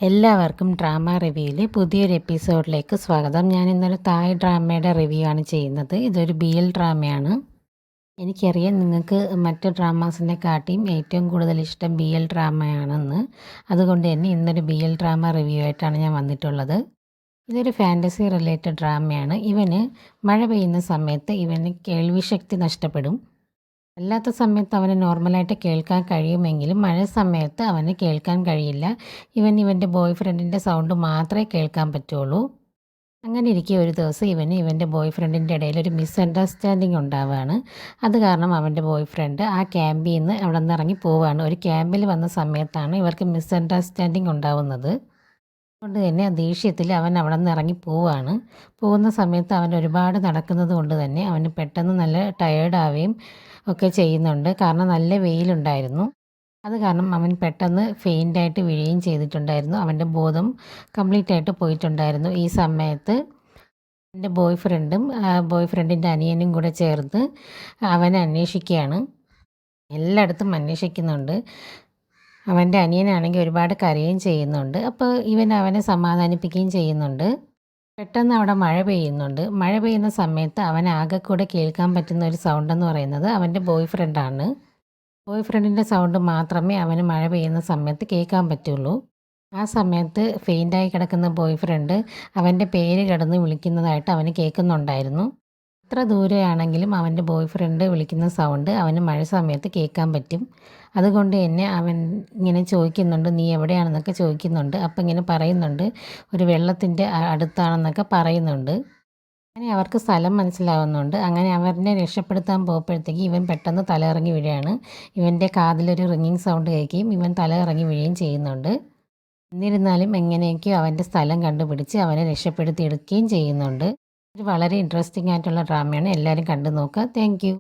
എല്ലാവർക്കും ഡ്രാമ റിവ്യൂവിലെ പുതിയൊരു എപ്പിസോഡിലേക്ക് സ്വാഗതം. ഞാൻ ഇന്നൊരു തായ് ഡ്രാമയുടെ റിവ്യൂ ആണ് ചെയ്യുന്നത്. ഇതൊരു BL ഡ്രാമയാണ്. എനിക്കറിയാം നിങ്ങൾക്ക് മറ്റ് ഡ്രാമാസിനെ കാട്ടിയും ഏറ്റവും കൂടുതൽ ഇഷ്ടം BL ഡ്രാമയാണെന്ന്. അതുകൊണ്ട് തന്നെ ഇന്നൊരു BL ഡ്രാമ റിവ്യൂ ആയിട്ടാണ് ഞാൻ വന്നിട്ടുള്ളത്. ഇതൊരു ഫാൻറ്റസി റിലേറ്റഡ് ഡ്രാമയാണ്. ഇവന് മഴ പെയ്യുന്ന സമയത്ത് ഇവന് കേൾവിശക്തി നഷ്ടപ്പെടും. അല്ലാത്ത സമയത്ത് അവന് നോർമലായിട്ട് കേൾക്കാൻ കഴിയുമെങ്കിലും മഴ സമയത്ത് അവന് കേൾക്കാൻ കഴിയില്ല. ഇവൻ്റെ ബോയ് ഫ്രണ്ടിൻ്റെ സൗണ്ട് മാത്രമേ കേൾക്കാൻ പറ്റുള്ളൂ. അങ്ങനെ ഇരിക്കെ ഒരു ദിവസം ഇവൻ്റെ ബോയ് ഫ്രണ്ടിൻ്റെ ഇടയിൽ ഒരു മിസ്അണ്ടർസ്റ്റാൻഡിങ് ഉണ്ടാവുകയാണ്. അത് കാരണം അവൻ്റെ ബോയ് ഫ്രണ്ട് ആ ക്യാമ്പിൽ നിന്ന് അവിടെ നിന്ന് ഇറങ്ങി പോവുകയാണ്. ഒരു ക്യാമ്പിൽ വന്ന സമയത്താണ് ഇവർക്ക് മിസ്അണ്ടർസ്റ്റാൻഡിങ് ഉണ്ടാവുന്നത്. അതുകൊണ്ട് തന്നെ ദേഷ്യത്തിൽ അവൻ അവിടെ നിന്ന് ഇറങ്ങി പോവുകയാണ്. പോകുന്ന സമയത്ത് അവൻ ഒരുപാട് നടക്കുന്നത് കൊണ്ട് തന്നെ അവന് പെട്ടെന്ന് നല്ല ടയേർഡാവുകയും ഒക്കെ ചെയ്യുന്നുണ്ട്. കാരണം നല്ല വെയിലുണ്ടായിരുന്നു. അത് കാരണം അവൻ പെട്ടെന്ന് ഫെയിൻ്റായിട്ട് വീഴുകയും ചെയ്തിട്ടുണ്ടായിരുന്നു. അവൻ്റെ ബോധം കംപ്ലീറ്റ് ആയിട്ട് പോയിട്ടുണ്ടായിരുന്നു. ഈ സമയത്ത് എൻ്റെ ബോയ് ഫ്രണ്ടിൻ്റെ അനിയനും കൂടെ ചേർന്ന് അവനെ അന്വേഷിക്കുകയാണ്. എല്ലായിടത്തും അന്വേഷിക്കുന്നുണ്ട്. അവൻ്റെ അനിയനാണെങ്കിൽ ഒരുപാട് കരയുകയും ചെയ്യുന്നുണ്ട്. അപ്പോൾ അവനെ സമാധാനിപ്പിക്കുകയും ചെയ്യുന്നുണ്ട്. പെട്ടെന്ന് അവിടെ മഴ പെയ്യുന്നുണ്ട്. മഴ പെയ്യുന്ന സമയത്ത് അവൻ ആകെക്കൂടെ കേൾക്കാൻ പറ്റുന്ന ഒരു സൗണ്ടെന്ന് പറയുന്നത് അവൻ്റെ ബോയ് ഫ്രണ്ടാണ്. ബോയ് ഫ്രണ്ടിൻ്റെ സൗണ്ട് മാത്രമേ അവന് മഴ പെയ്യുന്ന സമയത്ത് കേൾക്കാൻ പറ്റുള്ളൂ. ആ സമയത്ത് ഫെയിൻ്റായി കിടക്കുന്ന ബോയ് ഫ്രണ്ട് അവൻ്റെ പേര് കിടന്ന് വിളിക്കുന്നതായിട്ട് അവന് കേൾക്കുന്നുണ്ടായിരുന്നു. എത്ര ദൂരെയാണെങ്കിലും അവൻ്റെ ബോയ് ഫ്രണ്ട് വിളിക്കുന്ന സൗണ്ട് അവന് മഴ സമയത്ത് കേൾക്കാൻ പറ്റും. അതുകൊണ്ട് തന്നെ അവൻ ഇങ്ങനെ ചോദിക്കുന്നുണ്ട്, നീ എവിടെയാണെന്നൊക്കെ ചോദിക്കുന്നുണ്ട്. അപ്പം ഇങ്ങനെ പറയുന്നുണ്ട്, ഒരു വെള്ളത്തിൻ്റെ അടുത്താണെന്നൊക്കെ പറയുന്നുണ്ട്. അങ്ങനെ അവർക്ക് സ്ഥലം മനസ്സിലാവുന്നുണ്ട്. അങ്ങനെ അവനെ രക്ഷപ്പെടുത്താൻ പോകുമ്പോഴത്തേക്ക് ഇവൻ പെട്ടെന്ന് തല ഇറങ്ങി വീഴുകയാണ്. ഇവൻ്റെ കാതിലൊരു റിങ്ങിങ് സൗണ്ട് കേൾക്കുകയും ഇവൻ തല ഇറങ്ങി വീഴുകയും ചെയ്യുന്നുണ്ട്. എന്നിരുന്നാലും എങ്ങനെയൊക്കെയോ അവൻ്റെ സ്ഥലം കണ്ടുപിടിച്ച് അവനെ രക്ഷപ്പെടുത്തിയെടുക്കുകയും ചെയ്യുന്നുണ്ട്. ഇത് വളരെ ഇൻട്രസ്റ്റിംഗ് ആയിട്ടുള്ള ഡ്രാമയാണ്. എല്ലാവരും കണ്ടു നോക്കുക. Thank you.